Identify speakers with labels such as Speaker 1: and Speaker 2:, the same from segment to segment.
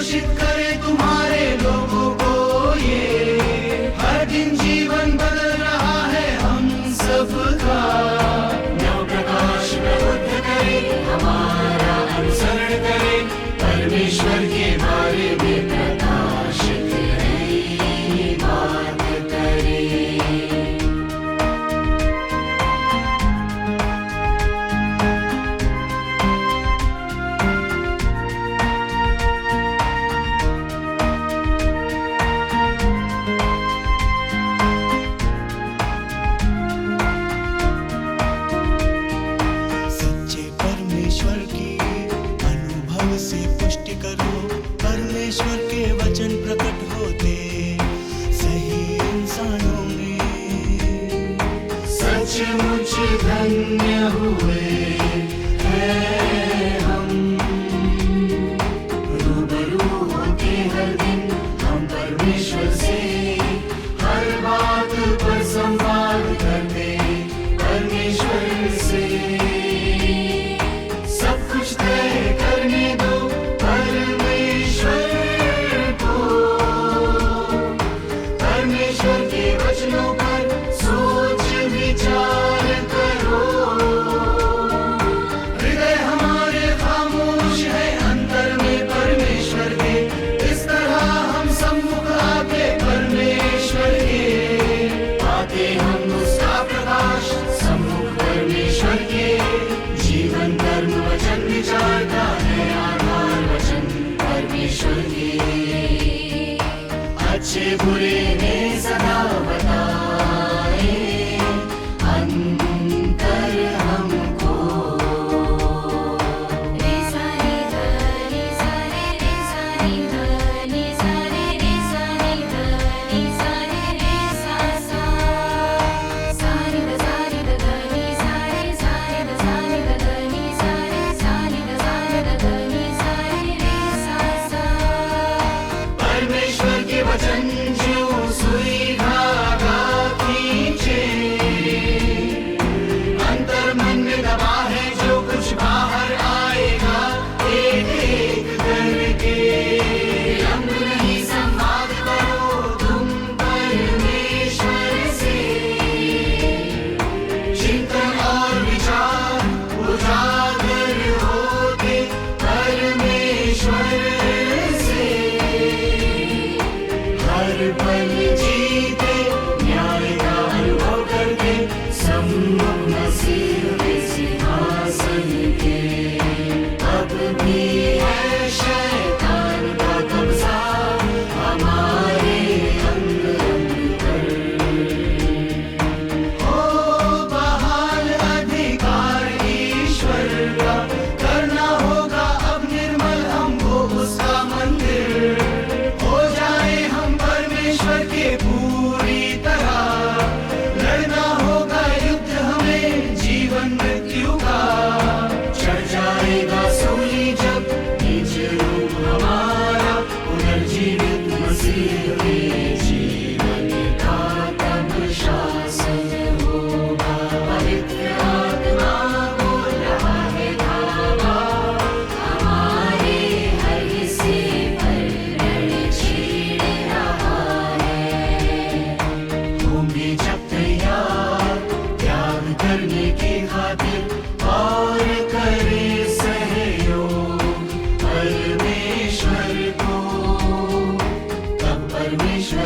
Speaker 1: पोषित करे तुम्हारे लोगों को ये। हर दिन जीवन बदल रहा है हम सबका। नव प्रकाश प्रबुद्ध करे, हमारा अनुसरण करे, परमेश्वर के बारे में प्रकाशित नई बात करे।
Speaker 2: परमेश्वर की अनुभव से पुष्टि करो। परमेश्वर के वचन प्रकट होते सही इंसानों में।
Speaker 1: सचमुच धन्य हुए हैं हम, रूबरू होते हर दिन हम परमेश्वर से। हर बात पर संवाद करते परमेश्वर से। तय करने दो परमेश्वर को, परमेश्वर के वचनों पर सोच विचार करो। हृदय हमारे खामोश है अंतर में परमेश्वर के। इस तरह हम सम्मुख आके परमेश्वर के पाते हम उसका प्रकाश। सम्मुख परमेश्वर के जीवन धर्म वचन विचार का है आधार वचन परमेश्वर के। अच्छे बुरे में सदा बताए अंतर हमको। रे सा रे ध रे सा रे सा रे ध रे सा रे सा रे ध रे सा रे सा सा सा रे ध सा रे ध ध रे सा रे ध सा रे ध रे सा रे ध सा रे सा सा। परमेश्वर के वचन जो सुई धागा खींचे, अंतर मन में दबा है जो कुछ बाहर आएगा एक एक करके। विलंब नहीं संवाद करो तुम परमेश्वर से। चिंतन और विचार उजागर होते परमेश्वर से। हर पल जीते न्याय का अनुभव करते सम्मुख मसीह के सिंहासन के। अब भी है शैतान का कब्जा हमारे अंग अंग पर। हो बहाल अधिकार ईश्वर का, करना होगा अब निर्मल हमको उसका मंदिर। हो जाए हम परमेश्वर के पूरी तरह। लड़ना होगा युद्ध हमें जीवन मृत्यु का। चढ़ जाएगा सूली जब निज रूप हमारा। पुनर्जीवित मसीह के जीवन का तब शासन होगा। पवित्र आत्मा बोल रहा है धावा हमारे हर हिस्से पर रण छेड़ रहा है। होंगे जब तैयार त्याग करने की खातिर और करे सहयोग परमेश्वर को। तब परमेश्वर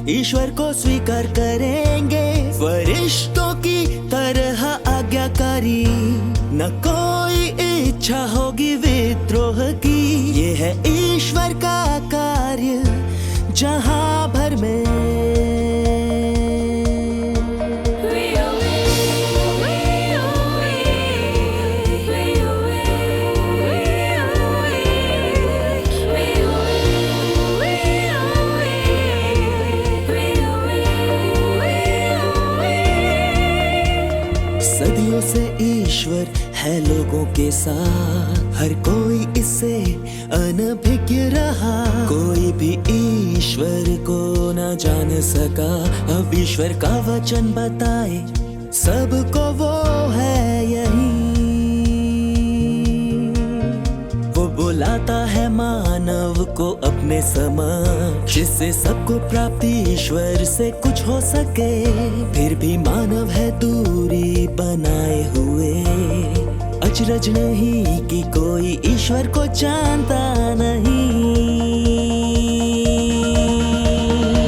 Speaker 2: ईश्वर को स्वीकार करेंगे, फरिश्तों की तरह आज्ञाकारी, न कोई इच्छा होगी विद्रोह की। ये है ईश्वर का कार्य जहां भर में। सदियों से ईश्वर है लोगों के साथ, हर कोई इससे अनभिज्ञ रहा। कोई भी ईश्वर को न जान सका, अब ईश्वर का वचन बताए सबको वो है यही। वो बुलाता है मानव को अपने समक्ष, जिससे सबको प्राप्ति ईश्वर से कुछ हो सके। फिर भी मानव है दूरी बनाए हुए, अचरज नहीं कि कोई ईश्वर को जानता नहीं।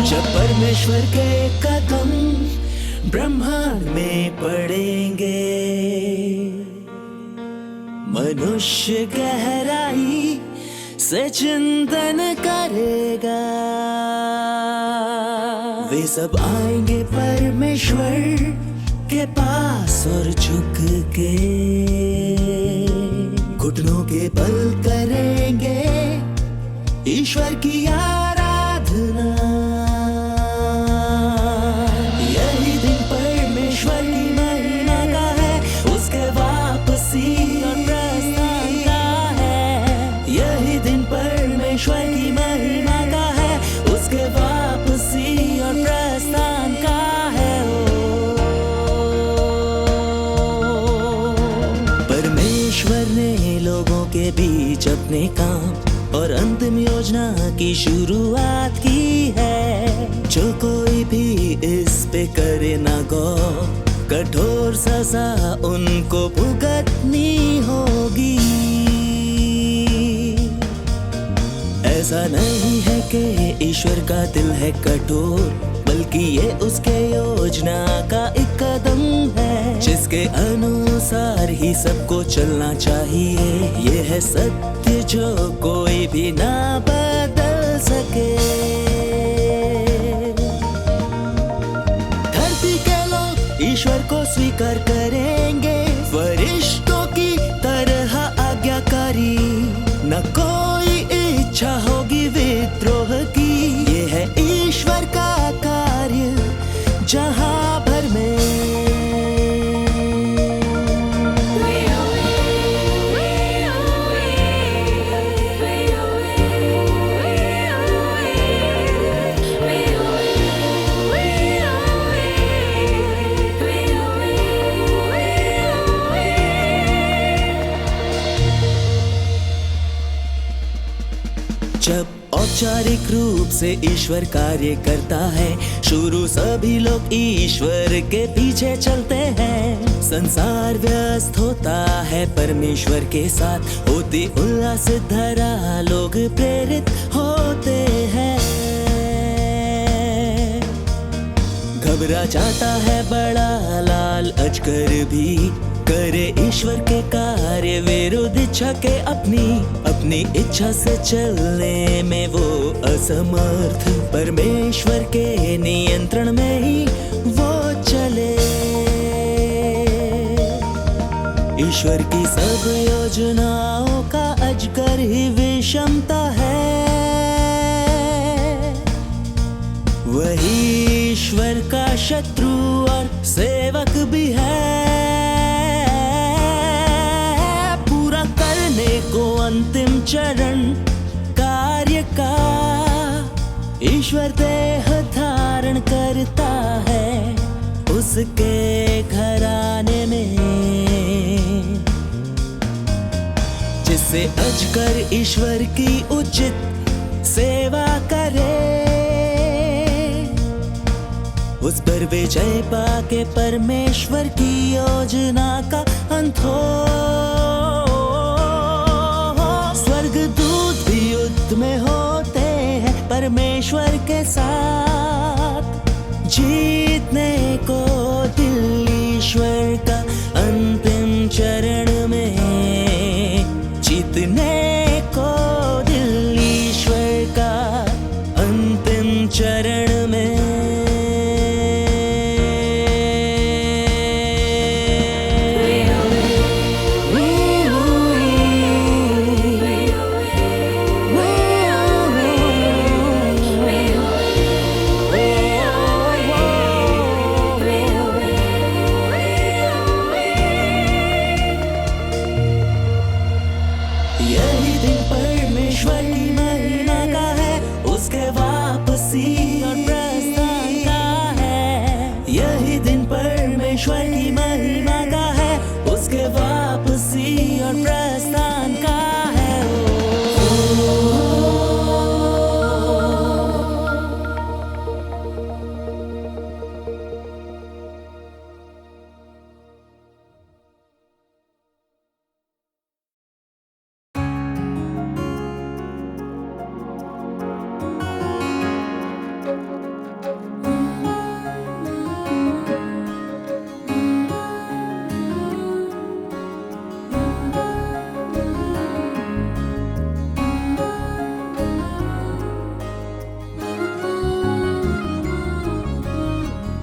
Speaker 2: जब परमेश्वर के कदम ब्रह्मांड में पड़ेंगे, मनुष्य गहराई से चिंतन करेगा। वे सब आएंगे परमेश्वर के पास और झुक के घुटनों के बल करेंगे ईश्वर की आराधना। यही दिन परमेश्वर की महिमा का है, उसके वापसी और प्रस्थान का है। यही दिन परमेश्वर की महिमा का है, उसके वापसी और प्रस्थान का है। परमेश्वर ने लोगों के बीच अपने काम और अंतिम योजना की शुरुआत की है। जो कोई भी इस पे करे ना गौर, कठोर सजा उनको भुगतनी होगी। ऐसा नहीं है कि ईश्वर का दिल है कठोर, बल्कि ये उसके योजना का एक कदम है, जिसके अनुसार ही सबको चलना चाहिए। ये है सत्य जो कोई भी ना बदल सके। धरती के लोग ईश्वर को स्वीकार करेंगे, फरिश्तों की तरह आज्ञाकारी, न कोई इच्छा होगी विद्रोह की। ये है ईश्वर का कार्य जहां भर में। जब औपचारिक रूप से ईश्वर कार्य करता है, शुरू सभी लोग ईश्वर के पीछे चलते हैं। संसार व्यस्त होता है परमेश्वर के साथ, होती उल्लास धरा लोग प्रेरित होते हैं। घबरा जाता है बड़ा लाल अजगर भी, करे ईश्वर के कार्य विरुद्ध इच्छा के अपनी इच्छा से चलने में वो असमर्थ। परमेश्वर के नियंत्रण में ही वो चले। ईश्वर की सब योजनाओं का अजगर ही विषमता है। वही ईश्वर का शत्रु और सेवक भी है। को अंतिम चरण कार्य का ईश्वर देह धारण करता है उसके घराने में, जिससे अजगर ईश्वर की उचित सेवा करे। उस पर विजय पाके परमेश्वर की योजना का अंत हो। स्वर्गदूत भी युद्ध में होते हैं, पर परमेश्वर के साथ। जीतने को दिल ईश्वर का अंतिम चरण में, जीतने को दिल ईश्वर का अंतिम चरण में। यही दिन परमेश्वर की महिमा का है, उसके वापसी और प्रस्थान का है। यही दिन परमेश्वर की महिमा का है, उसके वापसी और प्रस्थान का है।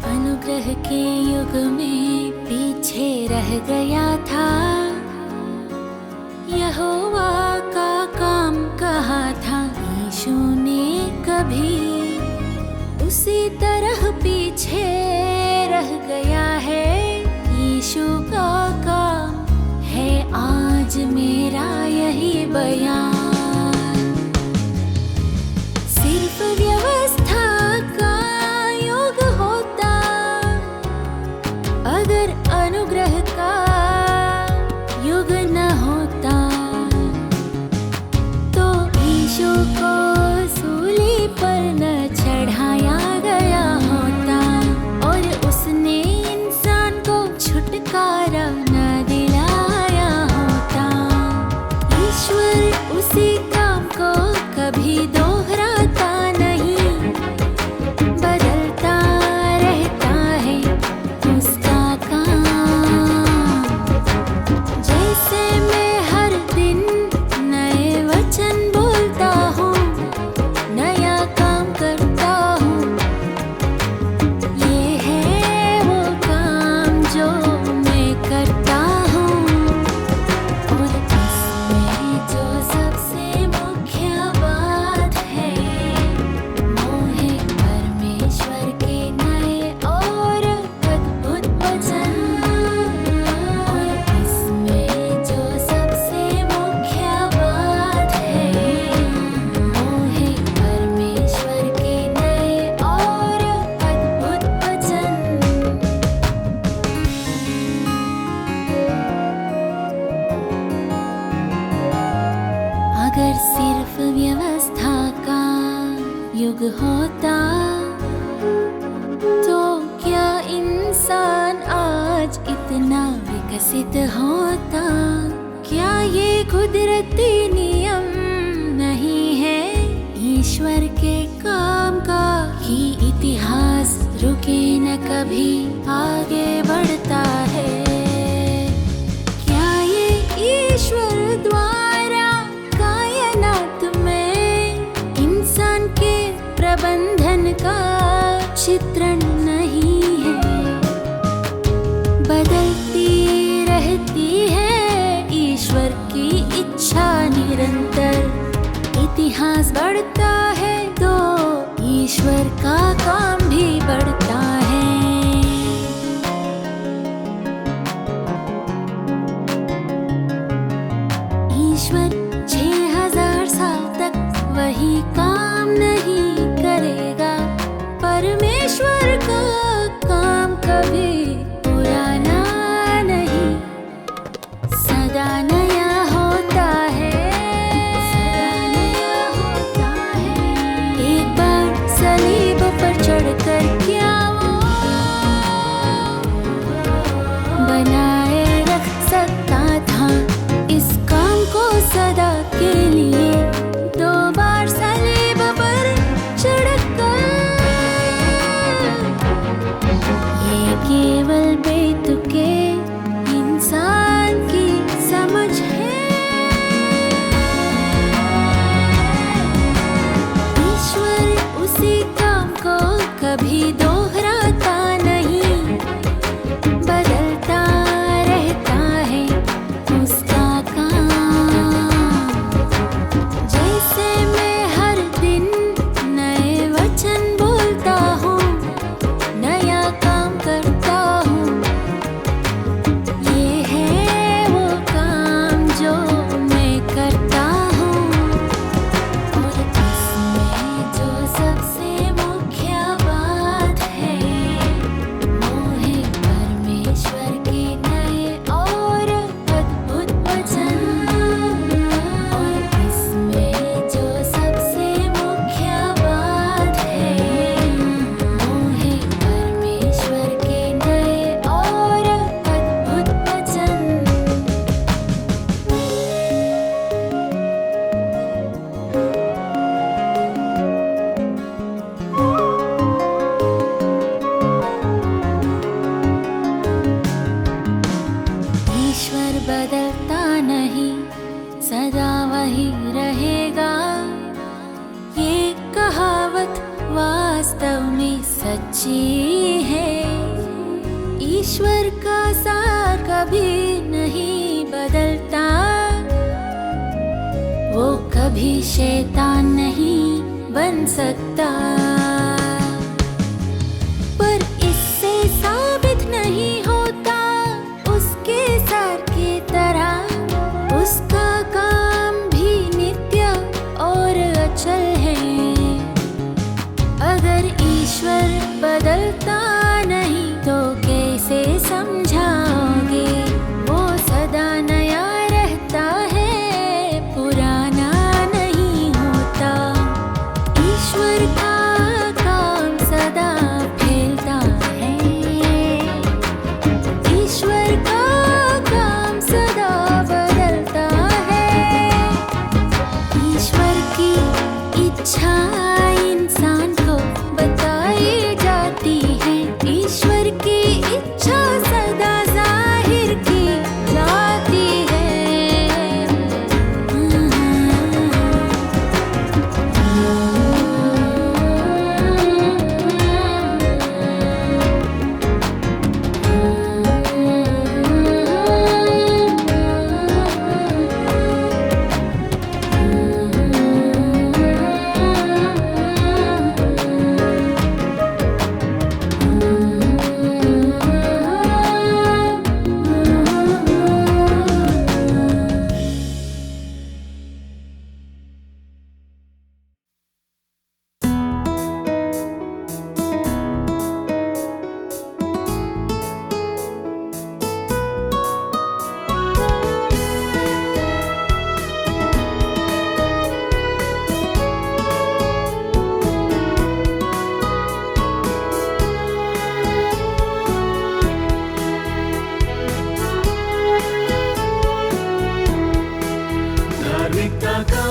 Speaker 3: अनुग्रह के युग में पीछे रह गया था, यहोवा का काम कहा था यीशु ने कभी, उसी तरह पीछे रह गया है। यीशु का काम है आज मेरा यही बयान। सिर्फ व्यवस्था का युग होता, अगर अनुग्रह का युग न होता, तो यीशु को सूली पर न चढ़ाया गया होता, और उसने इंसान को छुटकारा न दिलाया होता। ईश्वर उसी काम को कभी दोहराता नहीं, बदलता रहता है उसका काम। जैसे मैं हर दिन नए वचन बोलता हूँ, नया काम करता हूँ, ये है वो काम जो मैं करता हूँ। और इसमें जो सबसे मुख्य बात है, वो है परमेश्वर के नए और अद्भुत वचन। और इसमें जो सबसे मुख्य बात है, वो है परमेश्वर के नए और अद्भुत वचन। अगर सिर्फ व्यवस्था का युग होता, तो क्या इंसान आज इतना विकसित होता? क्या ये कुदरती नियम नहीं है? ईश्वर के काम का ही इतिहास रुके न कभी आगे बढ़ता है। क्या ये ईश्वर द्वारा कायनात में इंसान के प्रबंधन का चित्रण नहीं है? बदलती रहती है ईश्वर की इच्छा निरंतर, इतिहास बढ़ता है तो ईश्वर का काम भी बढ़ता है। ईश्वर 6000 साल तक वही काम नहीं करेगा। परमेश्वर का काम कभी पुराना नहीं, सदा नया होता है, सदा नया होता है। एक बार सलीब पर चढ़कर क्या वो बनाए रख सकता था इस काम को सदा सदा वही रहेगा। ये कहावत वास्तव में सच्ची है। ईश्वर का सार कभी नहीं बदलता, वो कभी शैतान नहीं बन सकता। पर इससे साबित नहीं होता उसके सार की तरह उसका काम भी नित्य और अचल है। अगर ईश्वर बदलता नहीं तो कैसे समझाओगे? वो सदा नया रहता है, पुराना नहीं होता। ईश्वर का काम सदा फैलता है। ईश्वर का काम सदा बदलता है। ईश्वर की इच्छा इंसान को बताई जाती है। ईश्वर की इच्छा सदा जाहिर की जाती है।
Speaker 1: धार्मिकता का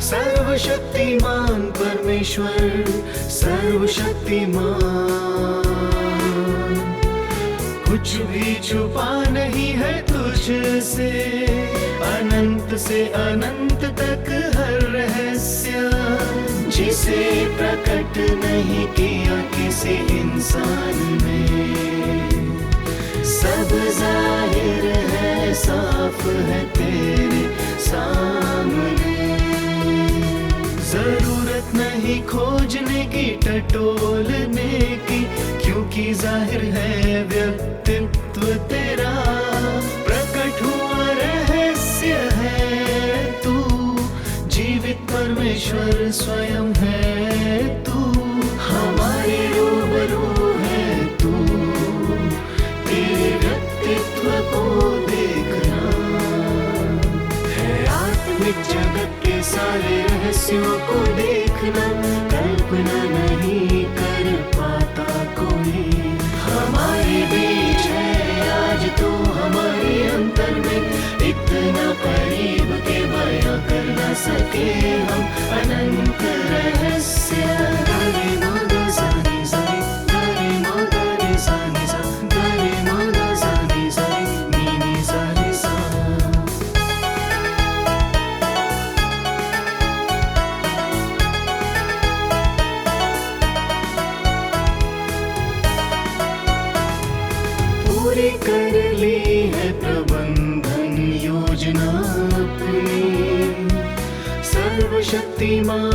Speaker 1: सर्वशक्तिमान परमेश्वर, सर्वशक्तिमान। कुछ भी छुपा नहीं है तुझसे, अनंत से अनंत तक हर रहस्य जिसे प्रकट नहीं किया किसी इंसान ने। सब जाहिर है, साफ है तेरे सामने। जरूरत नहीं खोजने की, टटोलने की, क्योंकि जाहिर है व्यक्तित्व तेरा। प्रकट हुआ रहस्य है तू, जीवित परमेश्वर स्वयं है तू। हमारे रूबरू है तू, तेरे व्यक्तित्व को देखना है। आत्मिक जगत के सारे रहस्यों को देखना कल्पना नहीं कर पाता कोई। हमारे बीच है आज तो हमारे अंतर में, इतना करीब के बयां कर ना सके हम अनंत रहस्य। गरे मादा सानी सानी, गरे मादा रे सानी सा, गरे मादा सानी सानी, नीनी सानी सा। पूरी कर ली है प्रबंधन योजना अपनी। सर्वशक्तिमान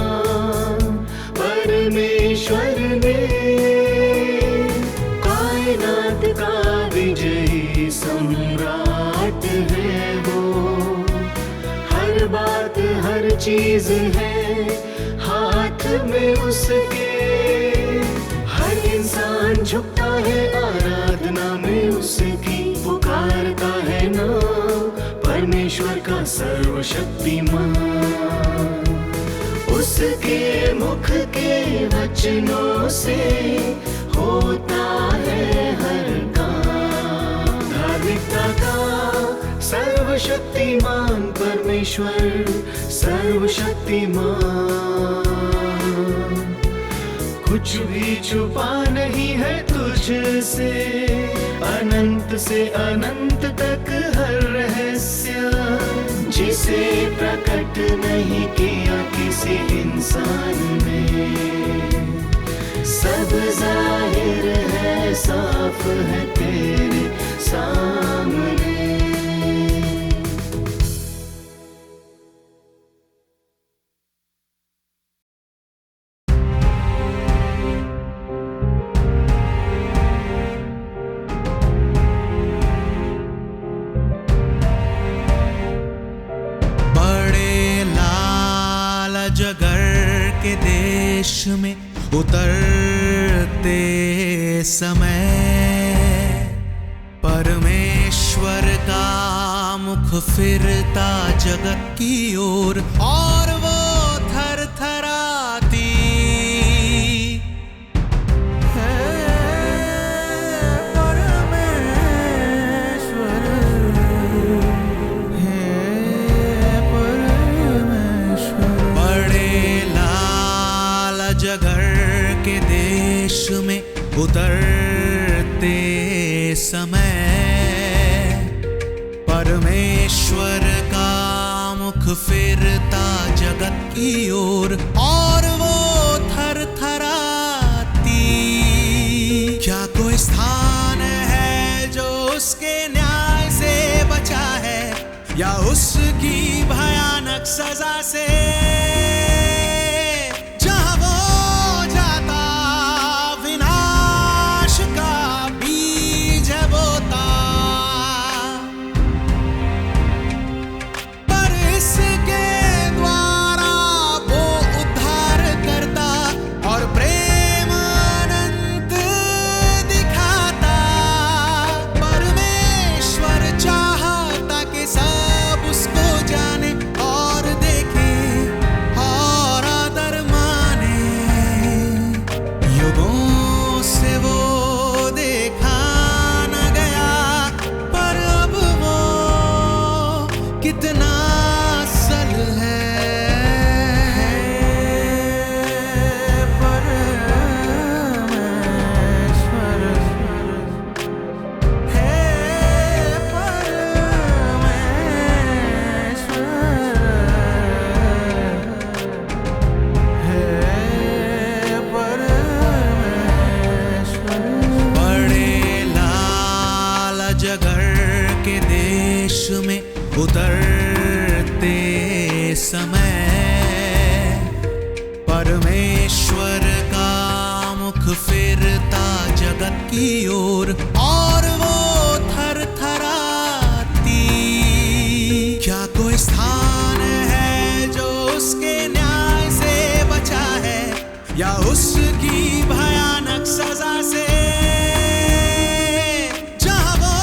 Speaker 1: परमेश्वर ने कायनात का विजयी सम्राट है वो। हर बात हर चीज है हाथ में उसके। हर इंसान झुकता है आराधना में उसकी, पुकारता है नाम परमेश्वर का सर्वशक्तिमान। उसके मुख के वचनों से होता है हर काम। धार्मिकता का सर्वशक्तिमान परमेश्वर, सर्वशक्तिमान। कुछ भी छुपा नहीं है तुझसे, अनंत से अनंत तक हर रहस्य जिसे प्रकट नहीं किया किसी इंसान ने। सब जाहिर है, साफ है तेरे सामने।
Speaker 4: जगर के देश में उतरते समय परमेश्वर का मुख फिरता जगत की ओर और वो थरथराती है परमेश्वर, है परमेश्वर। बड़े लाल जगर के देश में उतरते समय परमेश्वर का मुख फिरता जगत की ओर और वो थरथराती। क्या कोई स्थान है जो उसके न्याय से बचा है या उसकी भयानक सजा से? जहां वो जाता विनाश का बीज है बोता, पर इसके द्वारा वो उद्धार करता और प्रेम अनंत दिखाता। परमेश्वर चाहता कि सब उसको जाने और देखे और आदर माने। युगों से वो देखा न गया, पर अब वो कितना असल है। परमेश्वर है, परमेश्वर। बड़े लाल जगर के देश में उतरते समय परमेश्वर का मुख फिरता जगत की ओर और वो थरथराती। क्या कोई स्थान है जो उसके न्याय से बचा है या उसकी भयानक सजा से? जहां वो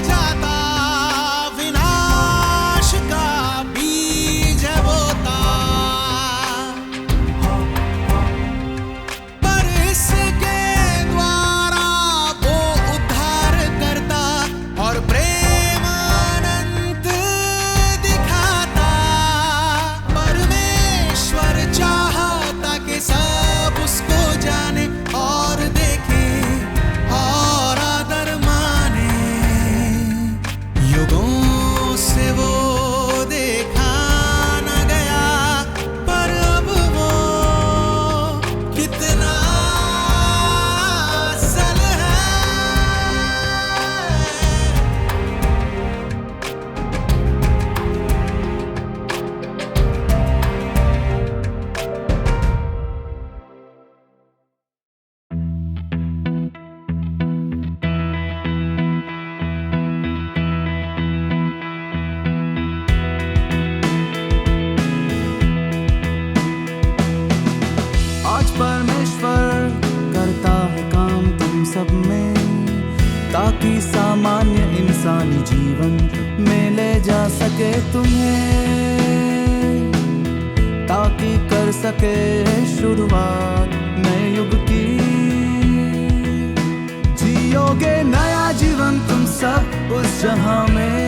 Speaker 4: जाता विनाश का बीज है बोता, पर इसके द्वारा वो उद्धार करता और प्रेम अनंत दिखाता। परमेश्वर चाहता कि सब उसको जाने और देखे और आदर माने। युगों से वो देखा न गया, पर अब वो कितना असल है।
Speaker 5: आज परमेश्वर करता है काम तुम सब में, ताकि सामान्य इंसानी जीवन में ले जा सके तुम्हें, ताकि कर सके शुरुआत नए युग की। जियोगे नया जीवन तुम सब उस जहां में।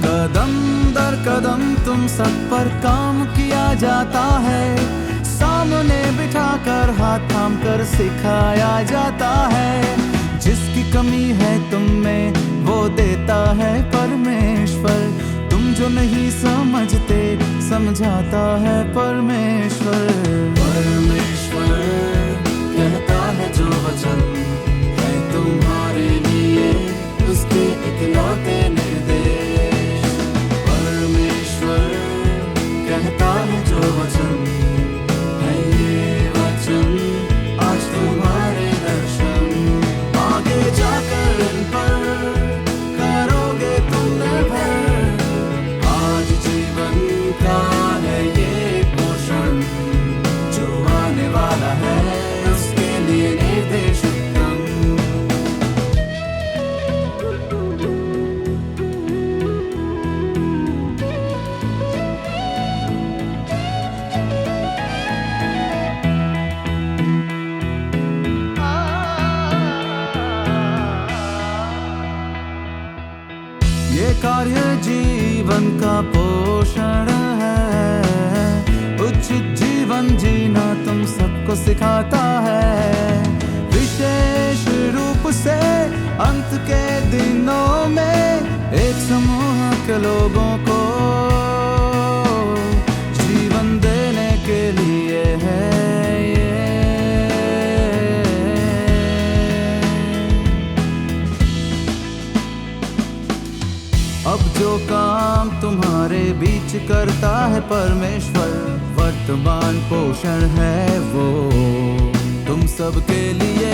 Speaker 5: कदम दर कदम तुम सब पर काम किया जाता है, सामने बिठाकर हाथ थाम कर सिखाया जाता है। जिसकी कमी है तुम में वो देता है परमेश्वर। तुम जो नहीं समझते समझाता है परमेश्वर। परमेश्वर कहता है जो वचन है तुम्हारे लिए उसके इकलौते निर्देश। परमेश्वर कहता है जो वचन है ये वचन आज तुम्हारे दर्शन। आगे जाकर इन पर करोगे तुम निर्भर। आज जीवन का है ये पोषण जो आने वाला है उसके लिए निर्देश उत्तम। ये कार्य जीवन का पोषण है। उचित जीवन जीना तुम सबको सिखाता है। विशेष रूप से अंत के दिनों में एक समूह के लोगों को जीवन देने के लिए है ये। अब जो काम तुम्हारे बीच करता है परमेश्वर, वर्तमान पोषण है वो तुम सबके लिए।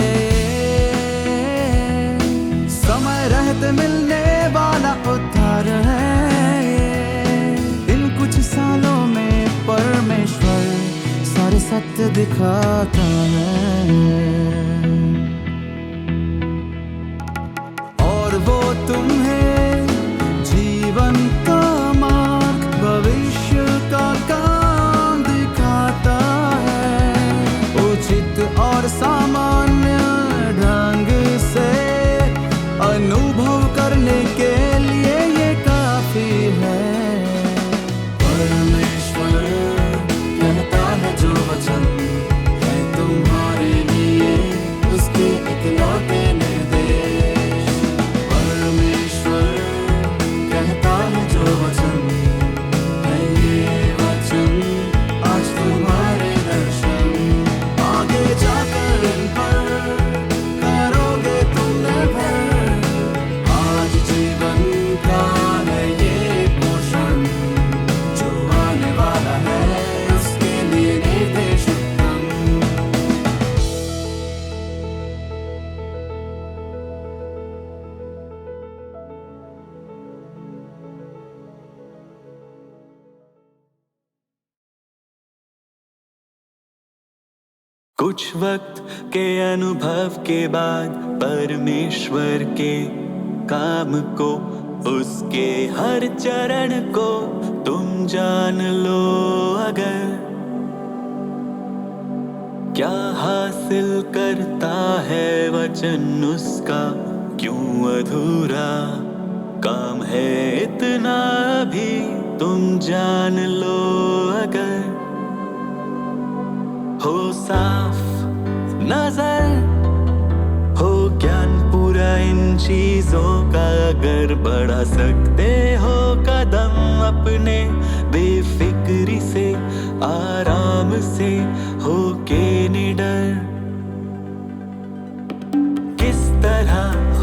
Speaker 5: समय रहते मिलने वाला उद्धार है। इन कुछ सालों में परमेश्वर सारे सत्य दिखाता है और वो तुम्हें जीवन का मार्ग भविष्य का काम दिखाता है। उचित और सामान्य ढंग से अनुभव करने के लिए ये काफी है। परमेश्वर कहता है जो वचन है तुम्हारे लिए उसके इकलौते निर्देश। परमेश्वर कहता है जो वचन है ये वचन आज तुम्हारे दर्शन। आगे जाकर इन पर करोगे तुम निर्भर। आज जीवन का है ये पोषण जो आने वाला है उसके लिए निर्देश उत्तम।
Speaker 2: कुछ वक्त के अनुभव के बाद परमेश्वर के काम को, उसके हर चरण को तुम जान लो अगर। क्या हासिल करता है वचन उसका, क्यों अधूरा काम है इतना भी तुम जान लो अगर। हो साफ नजर हो ज्ञान पूरा इन चीजों का, अगर बढ़ा सकते हो कदम अपने बेफिक्री से, आराम से हो के निडर। किस तरह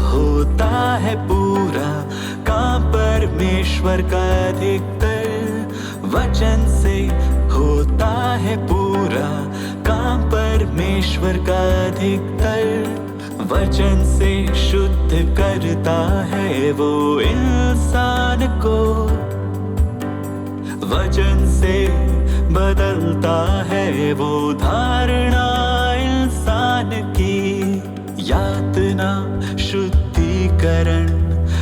Speaker 2: होता है पूरा काम परमेश्वर का अधिकतर वचन से होता है पूरा काम परमेश्वर का अधिकतर वचन से शुद्ध करता है वो इंसान को। वचन से बदलता है वो धारणा इंसान की। यातना, शुद्धिकरण,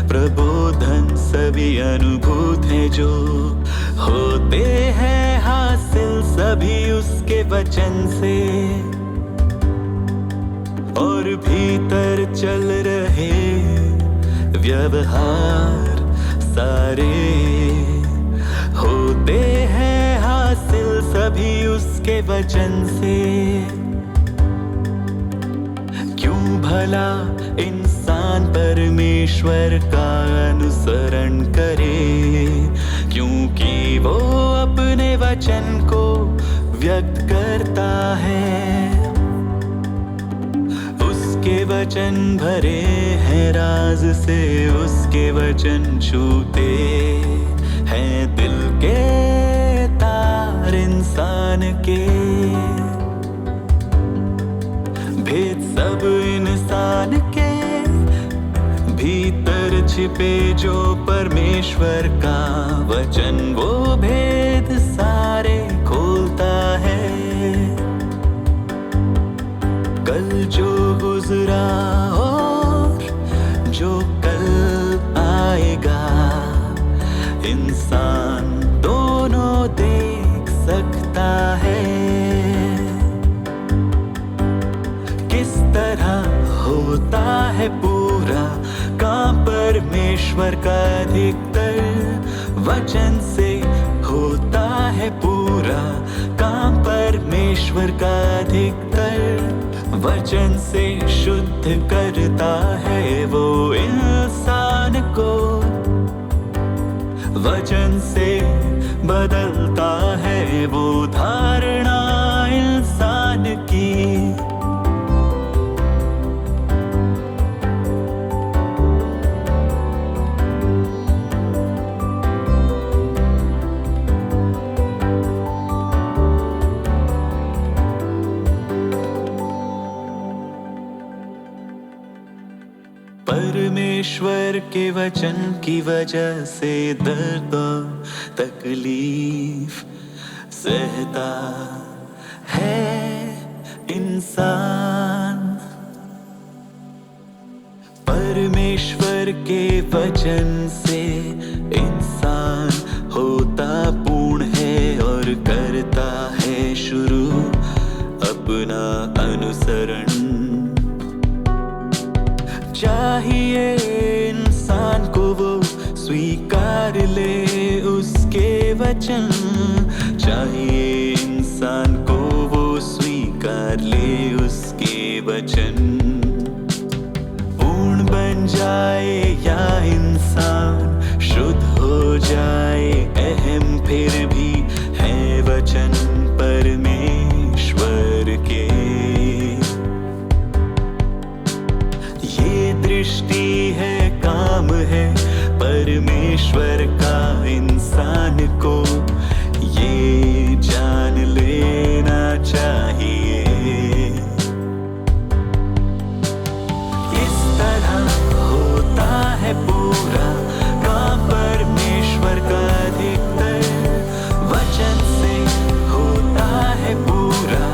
Speaker 2: प्रबोधन सभी अनुभूत है जो होते हैं हासिल सभी उसके वचन से। और भीतर चल रहे व्यवहार सारे होते हैं हासिल सभी उसके वचन से। क्यों भला इंसान परमेश्वर का अनुसरण करे, क्योंकि वो अपने वचन को व्यक्त करता है। उसके वचन भरे हैं राज से, उसके वचन छूते हैं दिल के तार इंसान के। भेद सब इंसान के भीतर छिपे, जो परमेश्वर का वचन वो भेद सारे खोलता है। कल जो गुजरा और जो कल आएगा, इंसान दोनों देख सकता है। किस तरह होता है पूरा काम परमेश्वर का अधिकतर वचन से, होता है पूरा काम परमेश्वर का अधिकतर वचन से। शुद्ध करता है वो इंसान को, वचन से बदलता है वो धारणा इंसान की। परमेश्वर के वचन की वजह से दर्द और तकलीफ सहता है इंसान। परमेश्वर के वचन से इंसान होता पूर्ण है और करता है शुरू अपना अनुसरण। चाहिए इंसान को वो स्वीकार ले उसके वचन, चाहिए इंसान को वो स्वीकार ले उसके वचन। पूर्ण बन जाए या इंसान शुद्ध हो जाए अहम, फिर भी है वचन परमेश्वर के। दृष्टि है, काम है परमेश्वर का इंसान को, ये जान लेना चाहिए। इस तरह होता है पूरा काम परमेश्वर का अधिकतर वचन से, होता है पूरा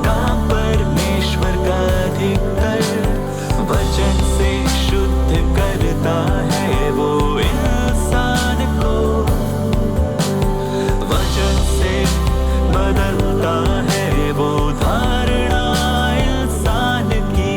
Speaker 2: काम परमेश्वर का अधिकतर वचन से। शुद्ध करता है वो इंसान को, वचन से बदलता है वो धारणा इंसान की।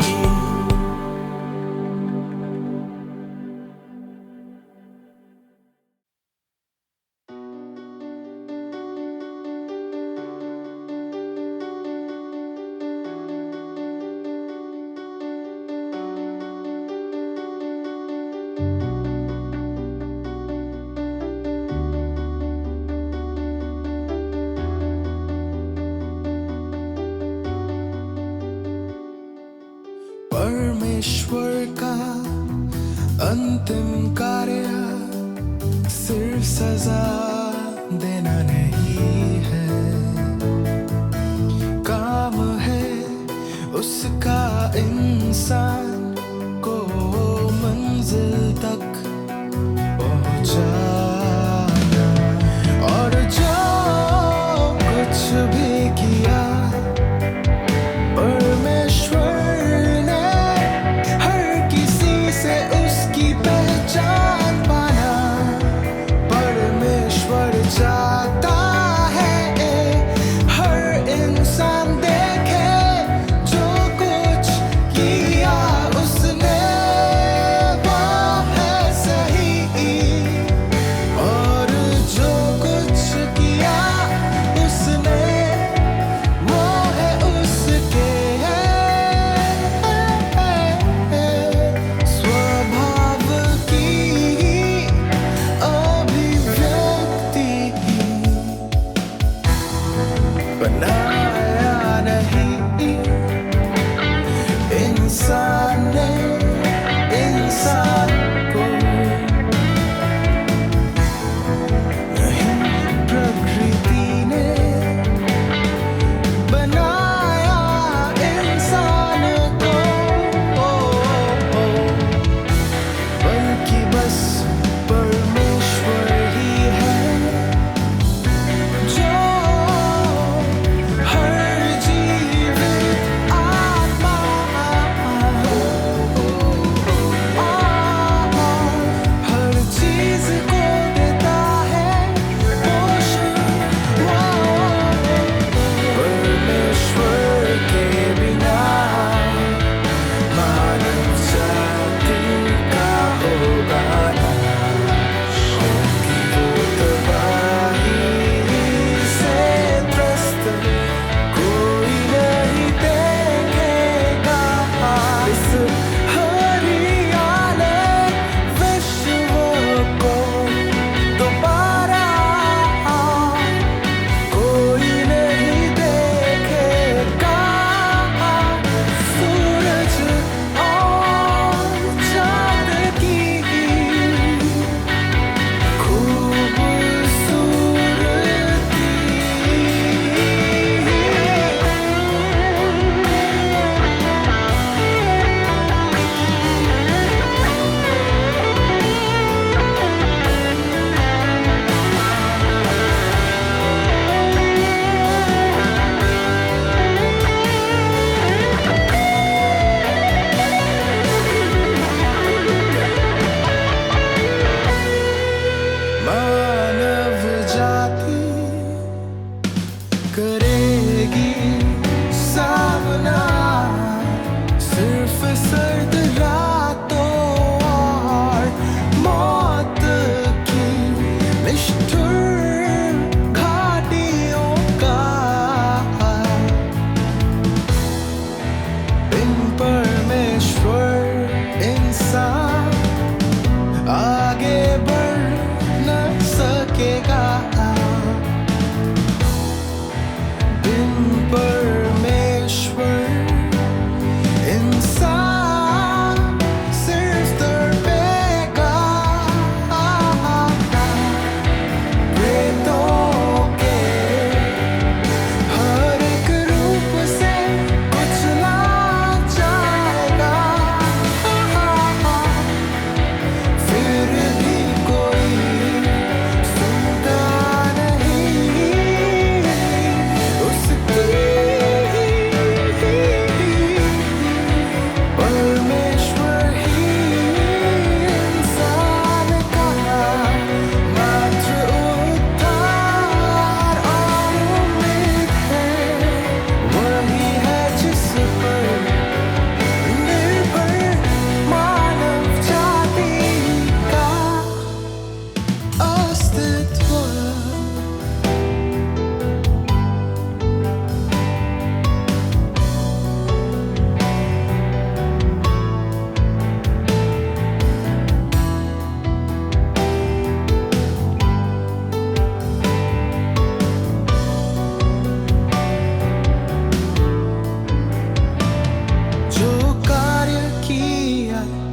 Speaker 4: परमेश्वर का अंतिम कार्य सिर्फ सजा देना नहीं है, काम है उसका इंसान को मंजिल तक पहुंचाना। और जो कुछ भी किया परमेश्वर पहचान पाना, परमेश्वर चाहता है हर इंसान देखे जो कुछ किया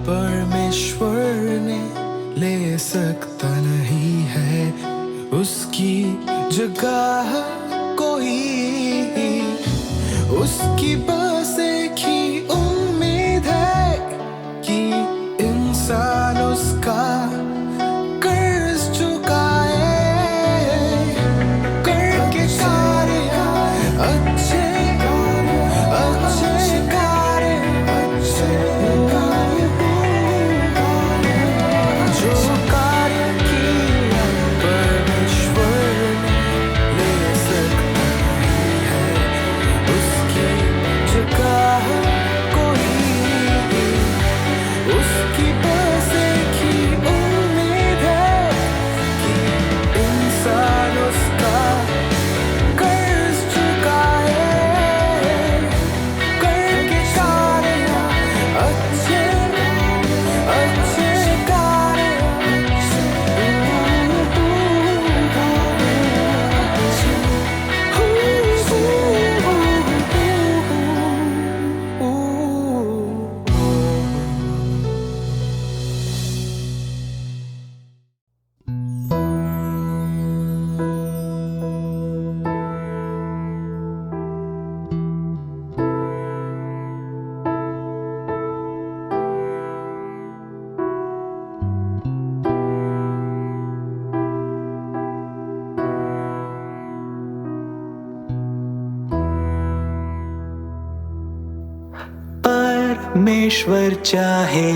Speaker 4: परमेश्वर ने ले सकता नहीं है उसकी जगह कोई। उसकी बस एक ही उम्मीद है कि इंसान उसका कर्ज चुकाए। करके कार्य अच्छे अच्छे कार्य जो कार्य किया परमेश्वर ने ले सकता नहीं है उसकी जगह कोई। उसकी बस एक ही उम्मीद है कि इंसान उसका कर्ज चुकाए। करके कार्य अच्छे अच्छे कार्य
Speaker 2: परमेश्वर चाहे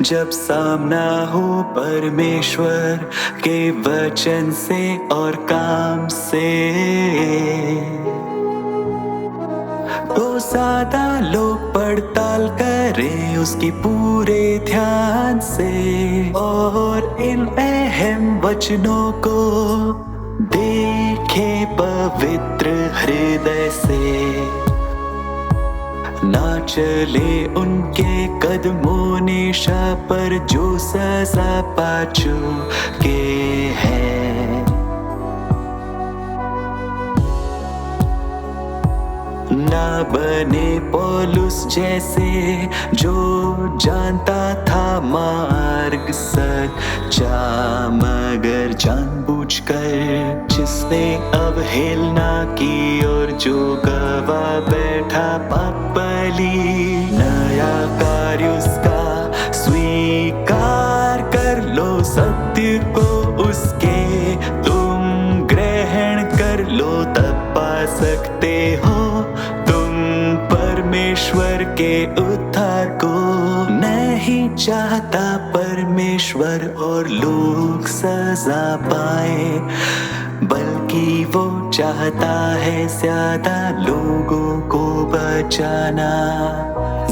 Speaker 2: जब सामना हो परमेश्वर के वचन से और काम से, तो ज्यादा लोग पड़ताल करें उसकी पूरे ध्यान से और इन अहम वचनों को देखे पवित्र हृदय से। ना चले उनके कदमों निशा पर जो सजा पा चुके हैं। ना बने पौलुस जैसे जो जानता था मार्ग सच्चा मगर जानबूझकर जिसने अवहेलना की और जो गवा बैठा पापली। नया कार्य उसका स्वीकार कर लो सत्य को उसके तुम ग्रहण कर लो तब पा सकते हो तुम परमेश्वर के उद्धार को। नहीं चाहता परमेश्वर और लोग सजा पाए बल्कि वो चाहता है ज्यादा लोगों को बचाना।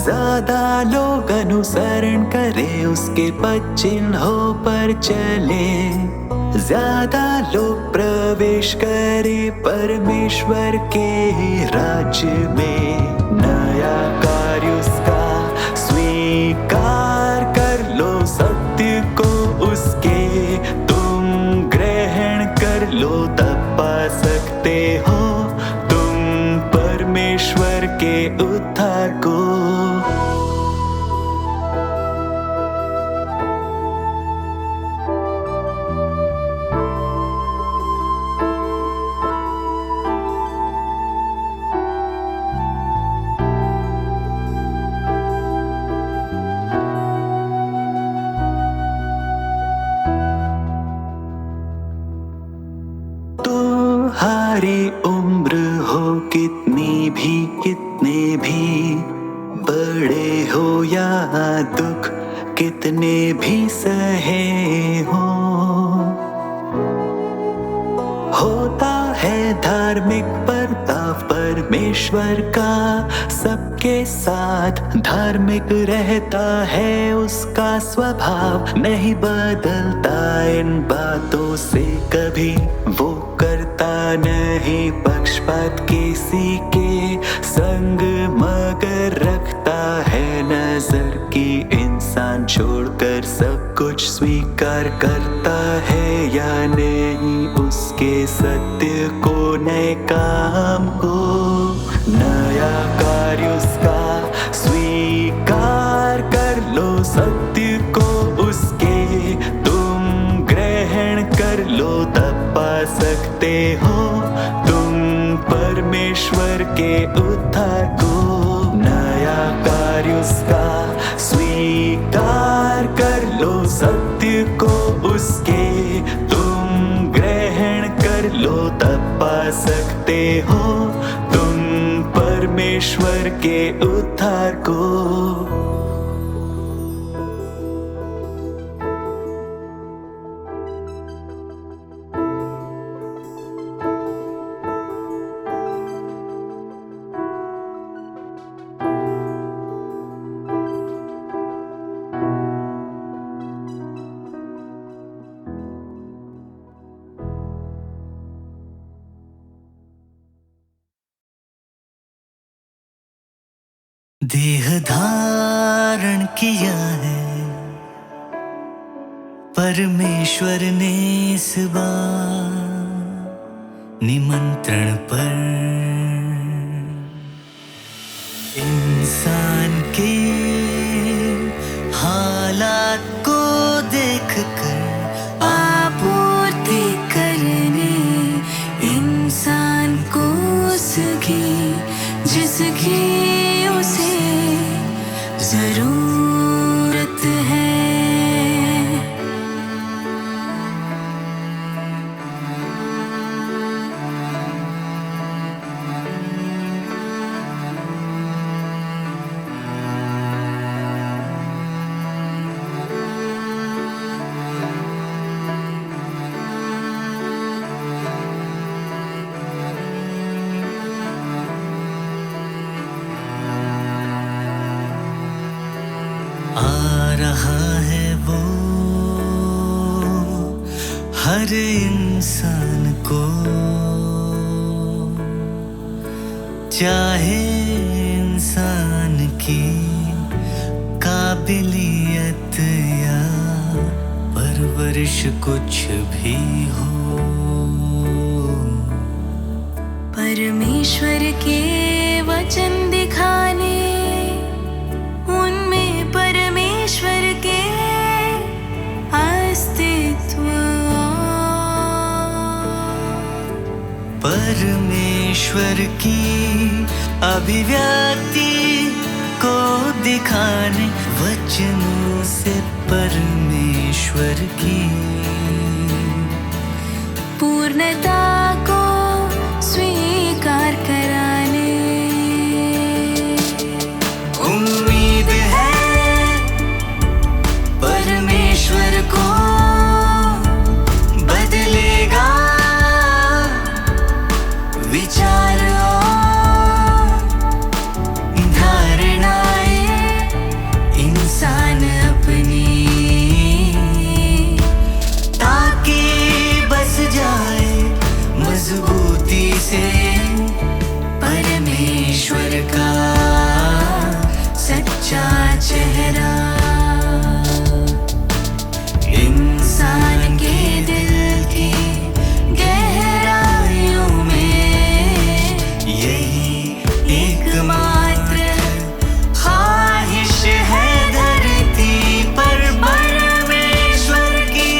Speaker 2: ज्यादा लोग अनुसरण करे उसके पद चिन्हों पर चले। ज्यादा लोग प्रवेश करे परमेश्वर के राज्य में। नया कार्य उसका स्वीकार कर लो सत्य को उसके तुम ग्रहण कर लो तब पा सकते हो तुम परमेश्वर के उद्धार को। तुम्हारी उम्र हो कितने भी बड़े हो या दुख कितने भी सहे हो। होता है धार्मिक बर्ताव परमेश्वर का सबके साथ। धार्मिक रहता है उसका स्वभाव नहीं बदलता इन बातों से कभी। वो करता नहीं पक्षपात किसी के संग मगर रखता है नजर की इंसान छोड़कर सब कुछ स्वीकार करता है या नहीं उसके सत्य को नए काम को। नया कार्य उसका स्वीकार कर लो सत्य को उसके तुम ग्रहण कर लो, तब पा सकते हो तुम परमेश्वर के उद्धार को। नया कार्य उसका स्वीकार कर लो, सत्य को उसके तुम ग्रहण कर लो, तब पा सकते हो तुम परमेश्वर के उद्धार को।
Speaker 5: देह धारण किया है परमेश्वर ने इस बार निमंत्रण पर। इंसान के हालात को देखकर
Speaker 3: आपूर्ति करने इंसान को उसकी जिसकी उसे जरूरत है।
Speaker 5: आ रहा है वो हर इंसान को, चाहे इंसान की काबिलियत या परवरिश कुछ भी हो।
Speaker 3: परमेश्वर के वचन दिखाने उनमें परमेश्वर के अस्तित्व,
Speaker 5: परमेश्वर की अभिव्यक्ति को दिखाने वचनों से परमेश्वर की
Speaker 3: पूर्णता को स्वीकार कराने।
Speaker 5: उम्मीद है परमेश्वर को बदलेगा विचार और धारणाएं इंसान अपनी, ताकि बस जाए मजबूती से परमेश्वर का सच्चा चेहरा। इंसान के दिल की गहराइयों में यही एकमात्र ख्वाहिश है धरती पर परमेश्वर की।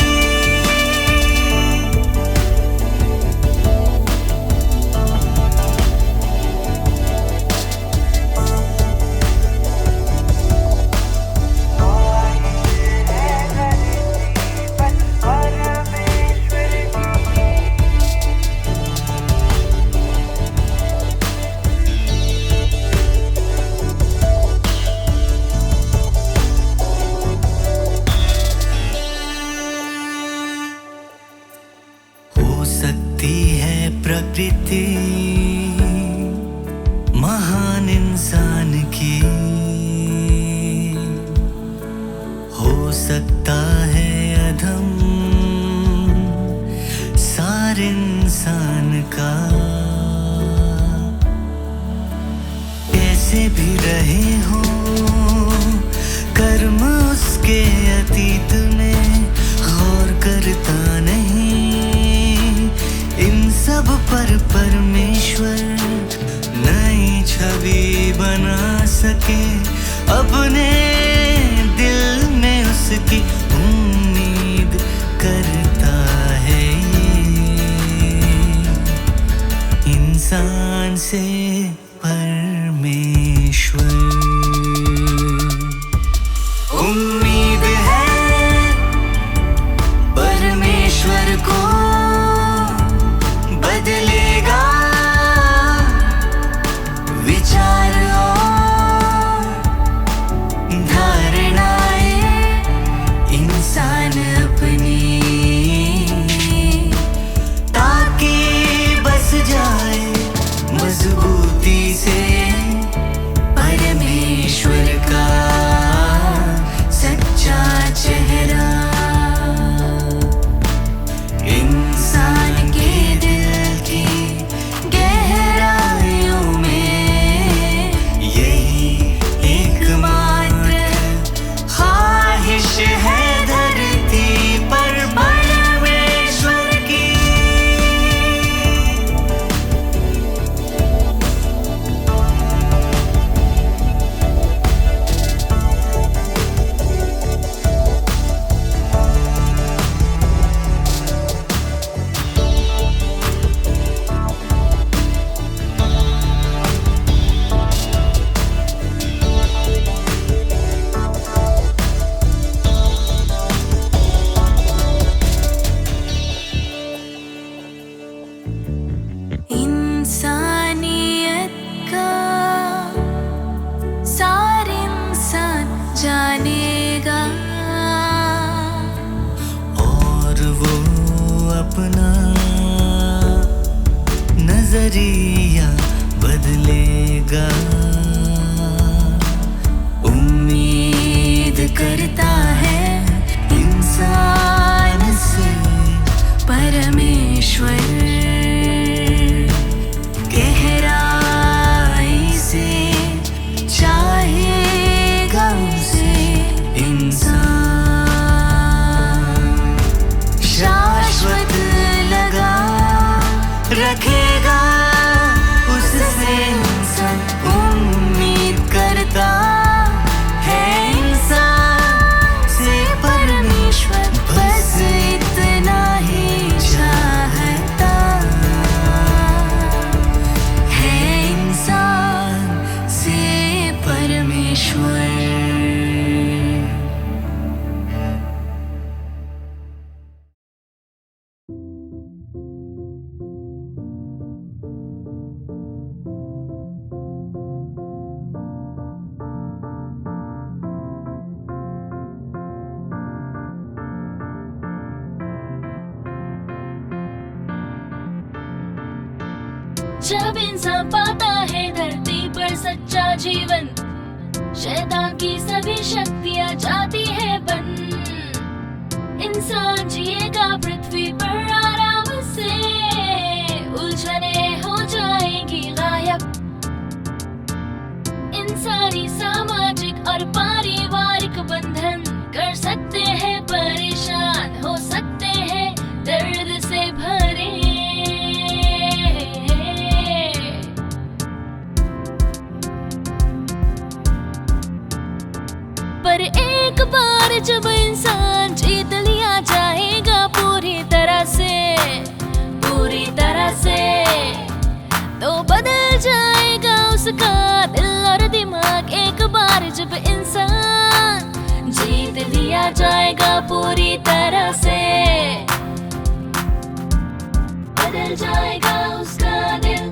Speaker 5: हो सकती है प्रकृति महान इंसान की, हो सकता है अधम सारे इंसान का। कैसे भी रहे हो कर्म उसके अतीत में गौर करता नहीं, इन सब पर परमेश्वर नई छवि बना सके अपने दिल
Speaker 3: जब इंसान पाता है धरती पर सच्चा जीवन, शैतान की सभी शक्तियाँ जाती है बंद। इंसान जिएगा पृथ्वी पर आराम से, उलझने हो जाएगी गायब। इंसानी सामाजिक और पारिवारिक बंधन कर सकते हैं परेशान, हो सकते हैं दर्द से भरे। पर एक बार जब इंसान जीत लिया जाएगा पूरी तरह से, पूरी तरह से, तो बदल जाएगा उसका दिल और दिमाग। एक बार जब इंसान जीत लिया जाएगा पूरी तरह से, बदल जाएगा उसका दिल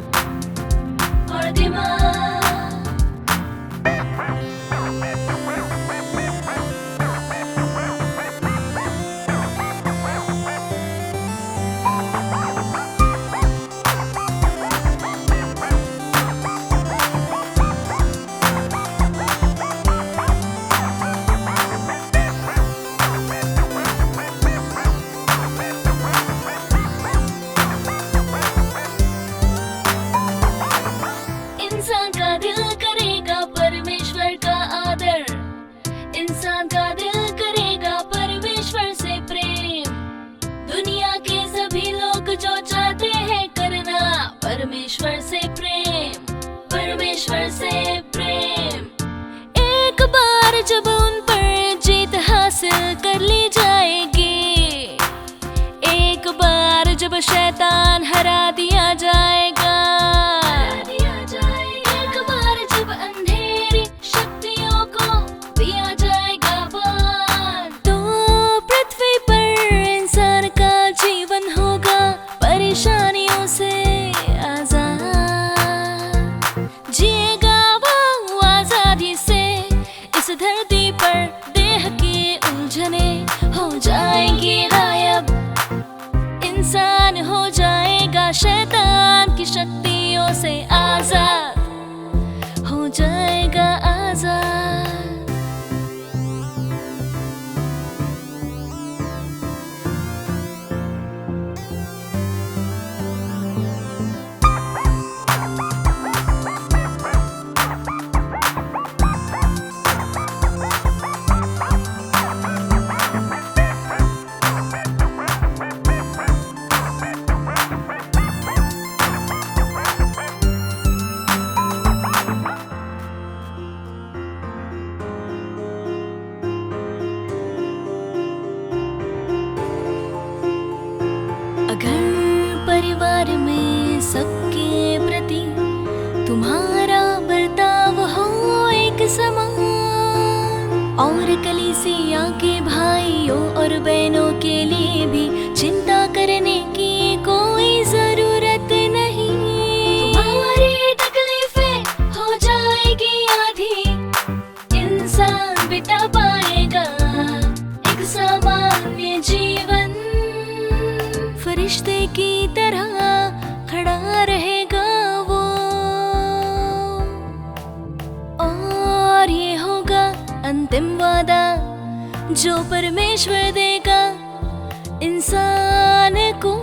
Speaker 3: और दिमाग। इंसान का दिल करेगा परमेश्वर का आदर, इंसान का दिल करेगा परमेश्वर से प्रेम। दुनिया के सभी लोग जो चाहते हैं करना परमेश्वर से प्रेम, परमेश्वर से प्रेम। एक बार जब उन पर जीत हासिल कर ली जाएगी, एक बार जब शैतान हरा दिया जाएगा, परेशानियों से आजाद जिएगा वो आजादी से। इस धरती पर देह की उलझने हो जाएंगी गायब, इंसान हो जाएगा शैतान की शक्तियों से आजाद, हो जाएगा आजाद। अगर परिवार में सबके प्रति तुम्हारा बर्ताव हो एक समान, और कलीसिया के भाइयों और बहनों के लिए भी चिंता करने की कोई जरूरत नहीं। तुम्हारी तकलीफें हो जाएगी आधी, इंसान बिता पाएगा एक सामान्य जीवन। फरिश्ते की तरह खड़ा रहेगा वो, और ये होगा अंतिम वादा जो परमेश्वर देगा इंसान को।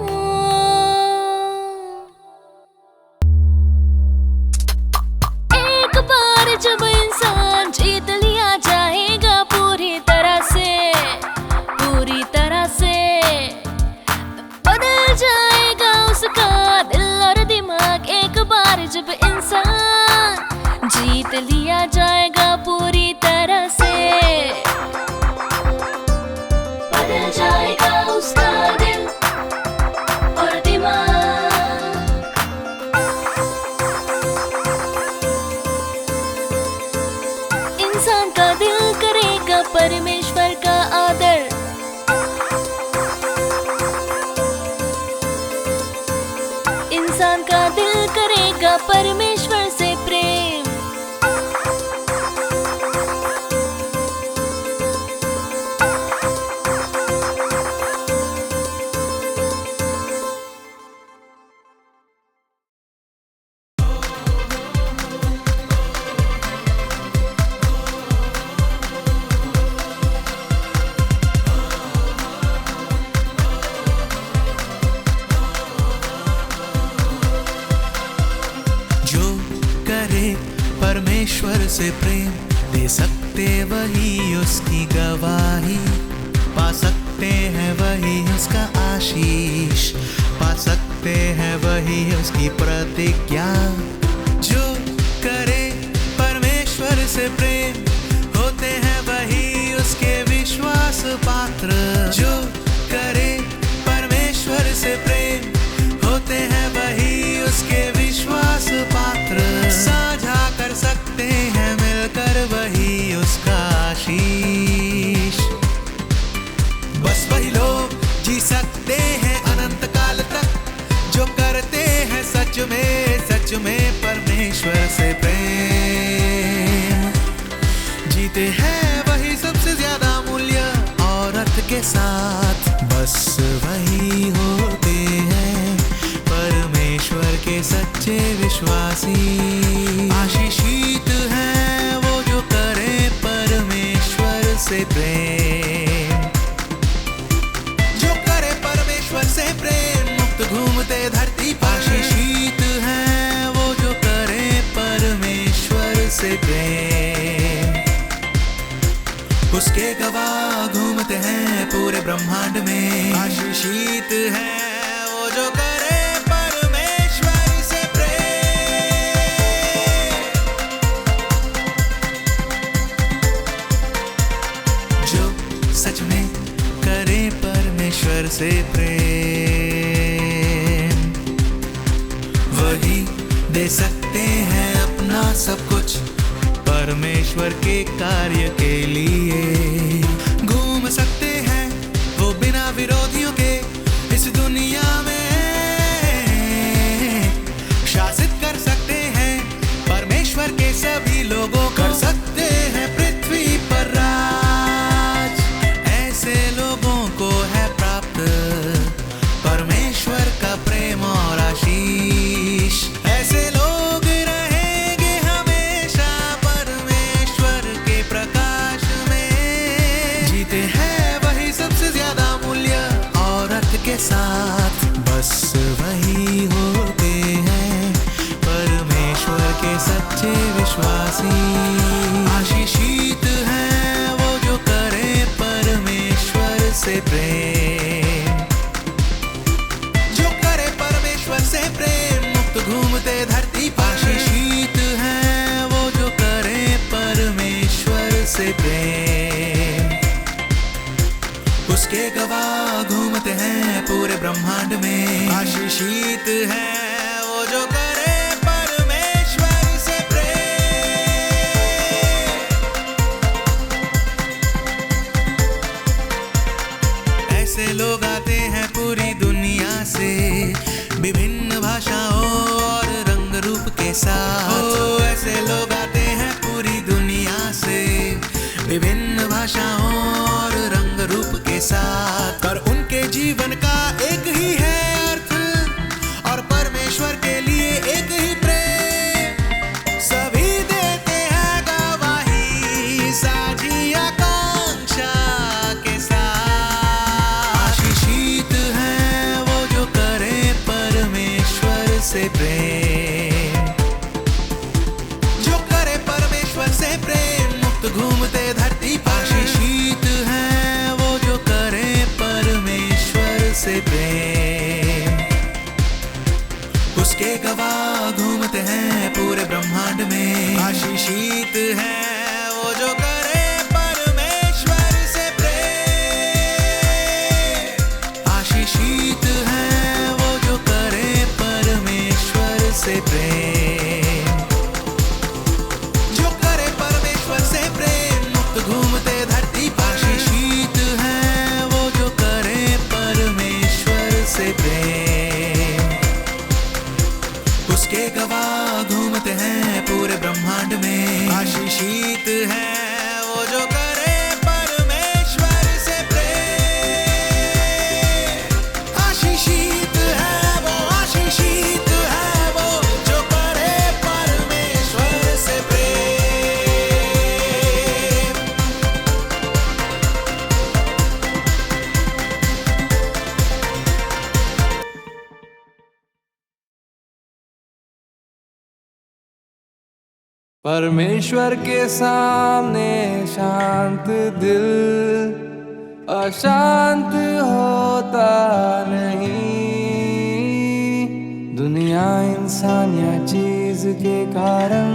Speaker 3: एक बार जब इंसान जीत लिया जाएगा पूरी तरह से, पूरी तरह से, बदल जाएगा उसका दिल और दिमाग। एक बार जब इंसान जीत लिया जाएगा पूरी तरह से, बदल जाएगा उसका दिल और दिमाग। इंसान का दिल करेगा परमेश्वर का आदर, इंसान का दिल करेगा परमेश्वर से प्रेम।
Speaker 4: से प्रेम दे सकते वही उसकी गवाही, पा सकते हैं वही उसका आशीष, पा सकते हैं वही उसकी प्रतिज्ञा। जो करे परमेश्वर से प्रेम होते हैं वही उसके विश्वास पात्र। जो करे परमेश्वर से प्रेम होते हैं वही उसके विश्वास पात्र। साझा कर सकते हैं मिलकर वही उसका आशीष। बस वही लोग जी सकते हैं अनंत काल तक जो करते हैं सच में परमेश्वर से प्रेम। जीते हैं वही सबसे ज्यादा मूल्य और अर्थ के साथ। बस वही होते हैं परमेश्वर के सच्चे विश्वासी। आशीषित हैं वो जो करें परमेश्वर से प्रेम। जो करे परमेश्वर से प्रेम मुक्त घूमते धरती पर। आशीषित हैं वो जो करे परमेश्वर से प्रेम। उसके गवाह घूमते हैं पूरे ब्रह्मांड में। आशीषित हैं वो जो करे परमेश्वर से प्रेम। जो सच में करे परमेश्वर से प्रेम वही दे सकते हैं अपना सब कुछ परमेश्वर के कार्य के लिए। घूम सकते हैं वो बिना विरोधियों के इस दुनिया में। शासित कर सकते हैं परमेश्वर के सभी लोगों को। कर सकते हैं पृथ्वी पर राज। ऐसे लोगों को है प्राप्त परमेश्वर का प्रेम और आशीष। ऐसे लोग रहेंगे हमेशा परमेश्वर के प्रकाश में। जीते हैं वही सबसे ज्यादा मूल्य और अर्थ के साथ। बस वही होते हैं परमेश्वर के सच्चे विश्वासी। आशीषित हैं वो जो करें परमेश्वर से प्रेम। जो करे परमेश्वर से प्रेम मुक्त घूमते धरती पर। आशीषित हैं वो जो करे परमेश्वर से प्रेम। उसके गवाह घूमते हैं पूरे ब्रह्मांड में। आशीषित हैं वो जो करे परमेश्वर से प्रेम। ऐसे लोग आते हैं पूरी दुनिया से विभिन्न भाषाओं और रंग रूप के साथ। ऐसे लोग आते हैं पूरी दुनिया से विभिन्न भाषाओं और रंग रूप के साथ। पर उनके जीवन का एक ही है अर्थ और परमेश्वर के लिए एक ही प्रेम। सभी देते हैं गवाही साझी आकांक्षा के साथ। आशीषित हैं वो जो करे परमेश्वर से प्रेम। जो करे परमेश्वर से प्रेम मुक्त घूमते धरती पर। आशीषित हैं वो जो करे परमेश्वर से प्रेम। उसके गवाह घूमते हैं पूरे ब्रह्मांड में। आशीषित हैं वो जो करे परमेश्वर से प्रेम। आशीषित हैं वो जो करे परमेश्वर से प्रेम। जो करे परमेश्वर से प्रेम मुक्त घूमते धरती पर। आशीषित हैं वो जो करे परमेश्वर से प्रेम। उसके गवाह घूमते हैं पूरे ब्रह्मांड में। आशीषित हैं वो जो करे परमेश्वर से प्रेम। आशीषित है वो, आशीषित है वो जो करे परमेश्वर से प्रेम।
Speaker 5: परमेश्वर के सामने शांत दिल अशांत होता नहीं। दुनिया इंसान या चीज के कारण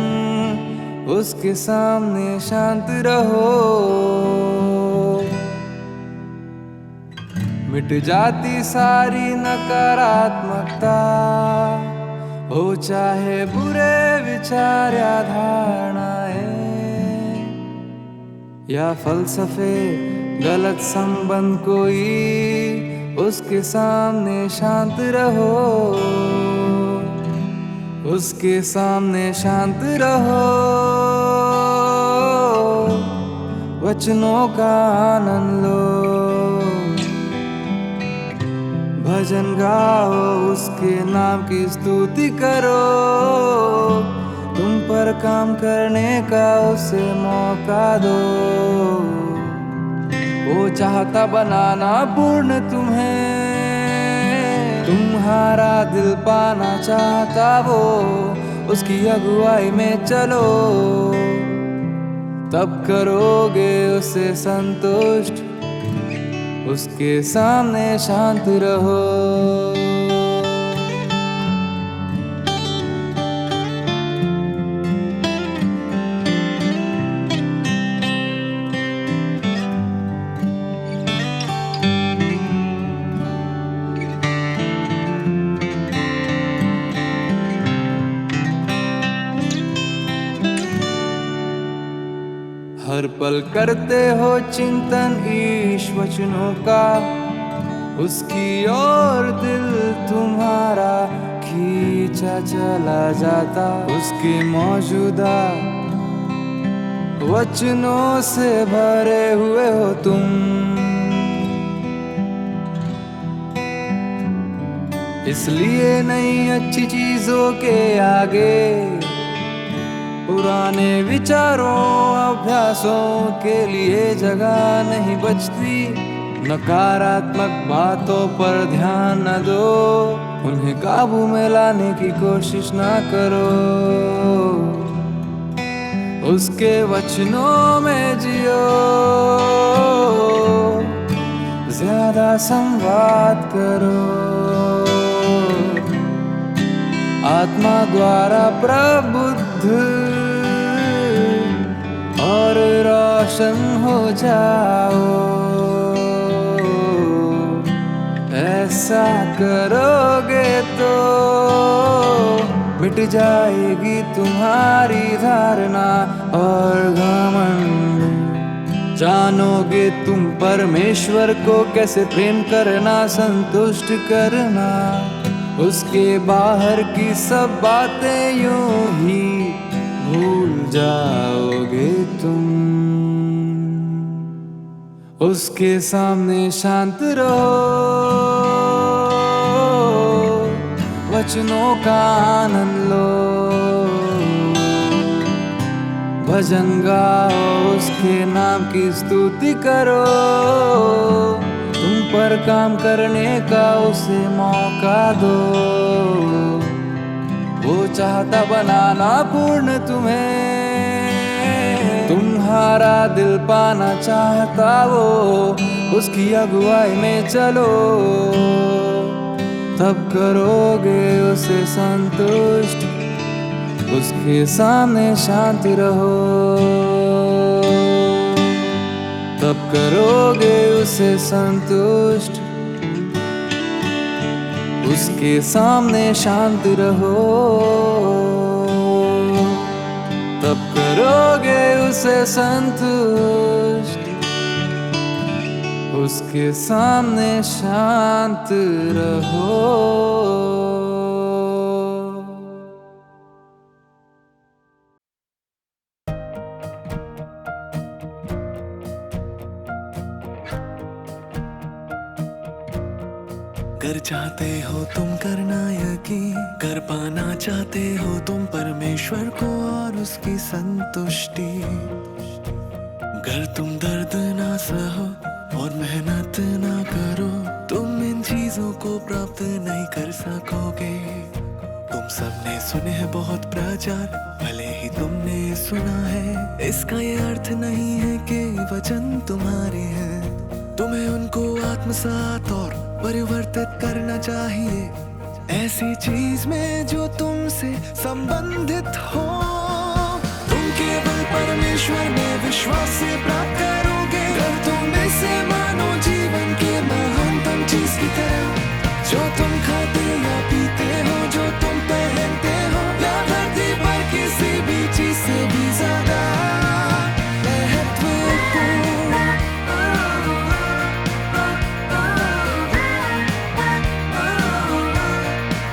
Speaker 5: उसके सामने शांत रहो। मिट जाती सारी नकारात्मकता, हो चाहे बुरे विचार या धारणाएं या फलसफे गलत संबंध कोई, उसके सामने शांत रहो। उसके सामने शांत रहो। वचनों का आनंद लो, भजन गाओ, उसके नाम की स्तुति करो। तुम पर काम करने का उसे मौका दो। वो चाहता बनाना पूर्ण तुम्हें, तुम्हारा दिल पाना चाहता वो। उसकी अगुवाई में चलो, तब करोगे उसे संतुष्ट। उसके सामने शांत रहो। हर पल करते हो चिंतन ईश वचनों का, उसकी ओर दिल तुम्हारा खींचा चला जाता। उसके मौजूदा वचनों से भरे हुए हो तुम। इसलिए नई अच्छी चीजों के आगे पुराने विचारों अभ्यासों के लिए जगह नहीं बचती। नकारात्मक बातों पर ध्यान न दो, उन्हें काबू में लाने की कोशिश ना करो। उसके वचनों में जियो, ज्यादा संवाद करो। आत्मा द्वारा प्रबुद्ध और रोशन हो जाओ। ऐसा करोगे तो मिट जाएगी तुम्हारी धारणा और घमंड। जानोगे तुम परमेश्वर को कैसे प्रेम करना, संतुष्ट करना। उसके बाहर की सब बातें यूं ही भूल जाओगे तुम। उसके सामने शांत रहो। वचनों का आनंद लो, भजन गाओ, उसके नाम की स्तुति करो। तुम पर काम करने का उसे मौका दो। वो चाहता बनाना पूर्ण तुम्हें, तुम्हारा दिल पाना चाहता वो। उसकी अगुवाई में चलो, तब करोगे उसे संतुष्ट। उसके सामने शांत रहो, तब करोगे उसे संतुष्ट। उसके सामने शांत रहो, तब करोगे उसे संतुष्ट। उसके सामने शांत रहो।
Speaker 2: कर चाहते हो तुम करना यकीन, कर पाना चाहते हो तुम परमेश्वर को और उसकी संतुष्टि। अगर तुम दर्द ना सहो और मेहनत ना करो, तुम इन चीजों को प्राप्त नहीं कर सकोगे। तुम सबने सुने हैं बहुत प्रचार, भले
Speaker 4: ही तुमने सुना है, इसका ये अर्थ नहीं है कि वचन तुम्हारे हैं। तुम्हें उनको आत्मसात और परिवर्तित करना चाहिए ऐसी चीज में जो तुमसे संबंधित हो। तुम केवल परमेश्वर में विश्वास से प्राप्त करोगे अगर तुम इसे मानो जीवन के महानतम चीज की तरह, जो तुम खाते या पीते हो, जो तुम पहनते हो, या धरती पर किसी भी चीज से भी ज्यादा महत्वपूर्ण।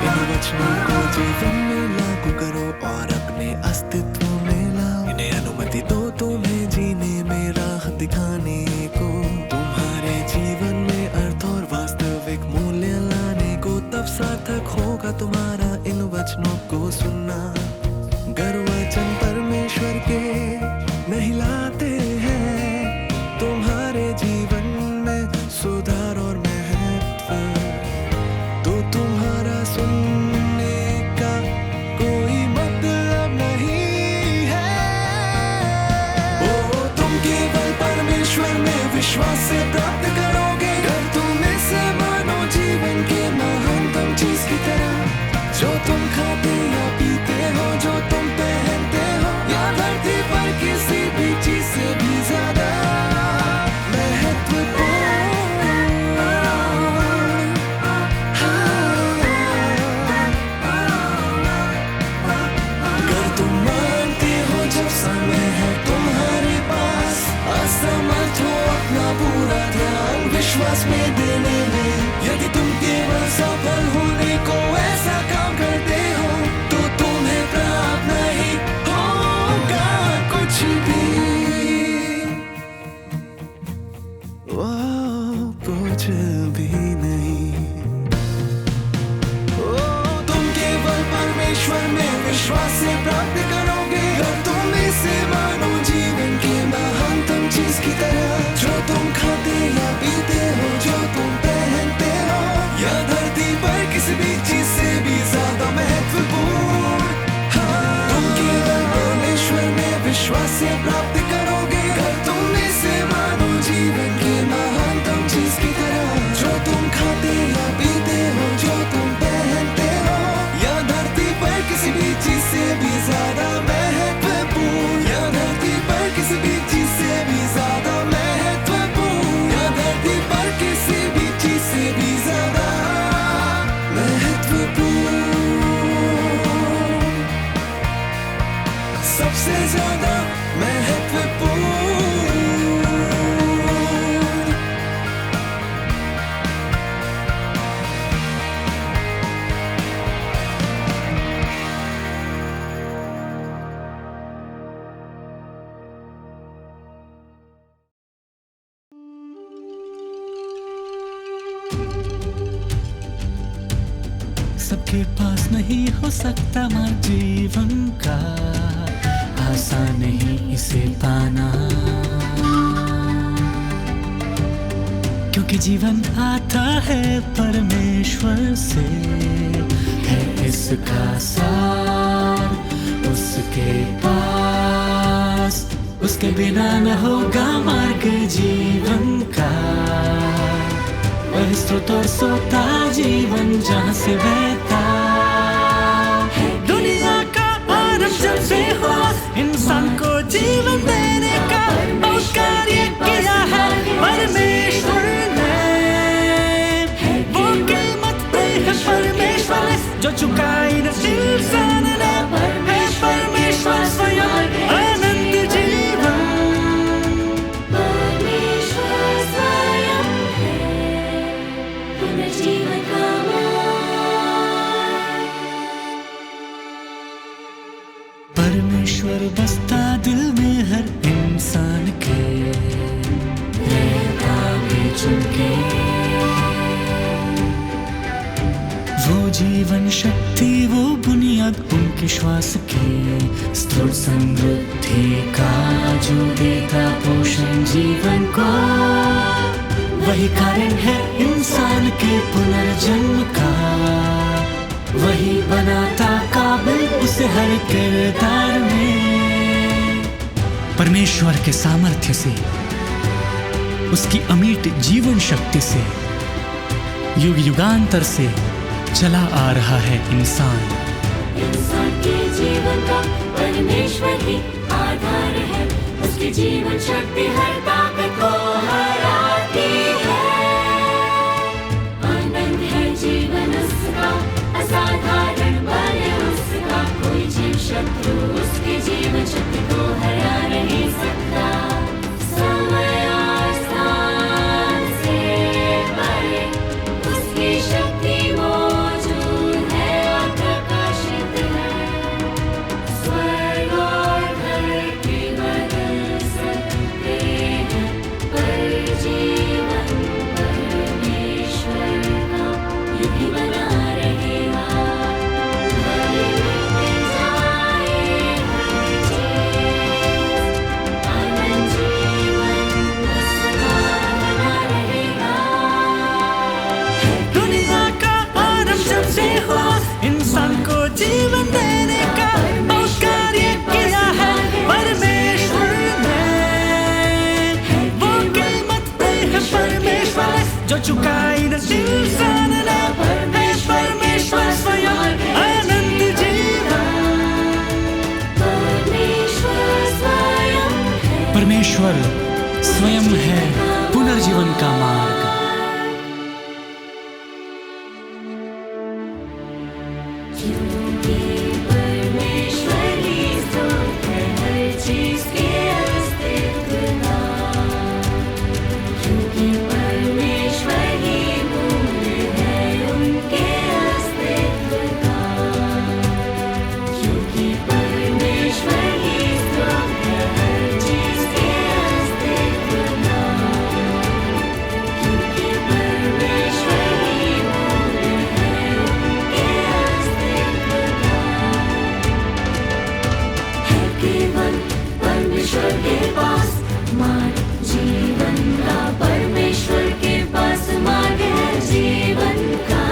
Speaker 4: इन वचनों को जीवन में लागू करो और अपने अस्तित्व में लाओ। इन्हें अनुमति दो तुम्हें जीने में राह दिखाने को, तुम्हारे जीवन में अर्थ और वास्तविक मूल्य लाने को। तब सार्थक होगा तुम्हारा इन वचनों को सुनना। गर वचन परमेश्वर के नहीं लाते हैं तुम्हारे जीवन में सुधार और महत्व, तो तुम्हारा सुनने का कोई मतलब नहीं है। ओ तुम केवल परमेश्वर में विश्वास से प्राप्त करोगे अगर तुम इसे मानो जीवन के महानतम चीज की तरह, जो तुम खाते या पीते हो, जो तुम पहनते हो, या धरती पर किसी भी चीज से भी ज्यादा महत्वपूर्ण। अगर तुम मानते हो जब समय है तुम्हारे पास, असमर्थ हो अपना पूरा ध्यान विश्वास में देने में, यदि तुम केवल सफल होने को ऐसा काम करते हो, तो तुम्हें प्राप्त नहीं होगा कुछ भी। ओ कुछ भी नहीं। ओ तुम केवल परमेश्वर में विश्वास से प्राप्त करोगे अगर तुम इसे मानो जीवन के महानतम चीज की तरह, जो तुम खाते या पीते हो, जो तुम पहनते हो, या धरती पर किसी भी चीज से भी ज्यादा महत्वपूर्ण। हाँ, तुम केवल परमेश्वर में विश्वास से प्राप्त करोगे अगर तुम इसे मानो जीवन के महानतम चीज की तरह, जो तुम खाते या पीते हो, जो तुम पहनते हो, या धरती पर किसी भी चीज से भी ज्यादा महत्वपूर्ण, या धरती पर किसी भी चीज से भी ज्यादा महत्वपूर्ण, या धरती पर किसी भी चीज से भी ज्यादा महत्वपूर्ण, सबसे ज्यादा महत्वपूर्ण।
Speaker 6: सबके पास नहीं हो सकता माँ जीवन का, आसान नहीं इसे पाना, क्योंकि जीवन आता है परमेश्वर से, है इसका सार उसके पास, उसके बिना न होगा मार्ग जीवन का। वह स्रोत और सोता जीवन जहाँ से बहता है। दुनिया का आरंभ जब से हुआ, इंसान को जीवन देने का बहुत कार्य किया है परमेश्वर ने। वो कीमत दी है परमेश्वर ने, जो चुकाई न इंसान ने, है परमेश्वर स्वयं अनंत जीवन।
Speaker 3: जीवन का
Speaker 6: परमेश्वर बसता दिल में हर इंसान के, रहता भी चुनके। वो जीवन शक्ति, वो बुनियाद उनके श्वास की, स्रोत समृद्धि का जो देता पोषण जीवन को। वही कारण है इंसान के पुनर्जन्म का, वही बनाता काबिल उसे हर किरदार में। परमेश्वर के सामर्थ्य से, उसकी अमिट जीवन शक्ति से युग युगांतर से चला आ रहा है इंसान।
Speaker 3: इंसान के जीवन का परमेश्वर ही आधार है, उसकी जीवन शक्ति हर ताकत को हराती है। आनंद है जीवन उसका, असाधारण बल है उसका, कोई जीव शत्रु उसकी जीवन शक्ति को हरा नहीं सकता। समय और स्थान से परे उसकी शक्ति मौजूद है और प्रकाशित है। स्वर्ग और धरती बदल सकते हैं, पर जीवन परमेश्वर का युग बना रहेगा। भले मिट जाए हर चीज, आनंद जीवन उसका बना रहेगा।
Speaker 6: दुनिया का आरंभ जब से हुआ, इंसान को जीवन देने का बहुत कार्य किया है परमेश्वर ने। वो कीमत दी है परमेश्वर ने, जो चुकाई न इंसान ने, है परमेश्वर स्वयं अनंत जीवन। परमेश्वर स्वयं है पुनर्जीवन का मार्ग।
Speaker 3: क्योंकि परमेश्वर ही स्रोत है हर चीज के अस्तित्व का, क्योंकि परमेश्वर ही मूल है उनके अस्तित्व का, क्योंकि परमेश्वर ही स्रोत है हर चीज के अस्तित्व का, क्योंकि परमेश्वर ही मूल है उनके अस्तित्व का। है केवल परमेश्वर के पास मार्ग जीवन का, परमेश्वर के पास मार्ग है जीवन का।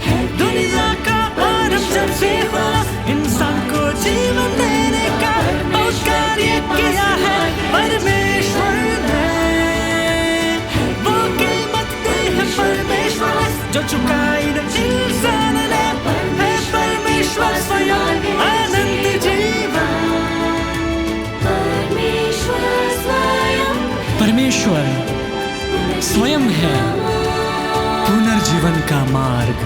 Speaker 3: है
Speaker 6: दुनिया का आरंभ जब से हुआ, इंसान को जीवन देने का बहुत कार्य किया है परमेश्वर ने। वो कीमत दी है परमेश्वर ने, जो चुकाई न इंसान ने, है परमेश्वर स्वयं अनंत जीवन। परमेश्वर स्वयं है पुनर्जीवन का मार्ग।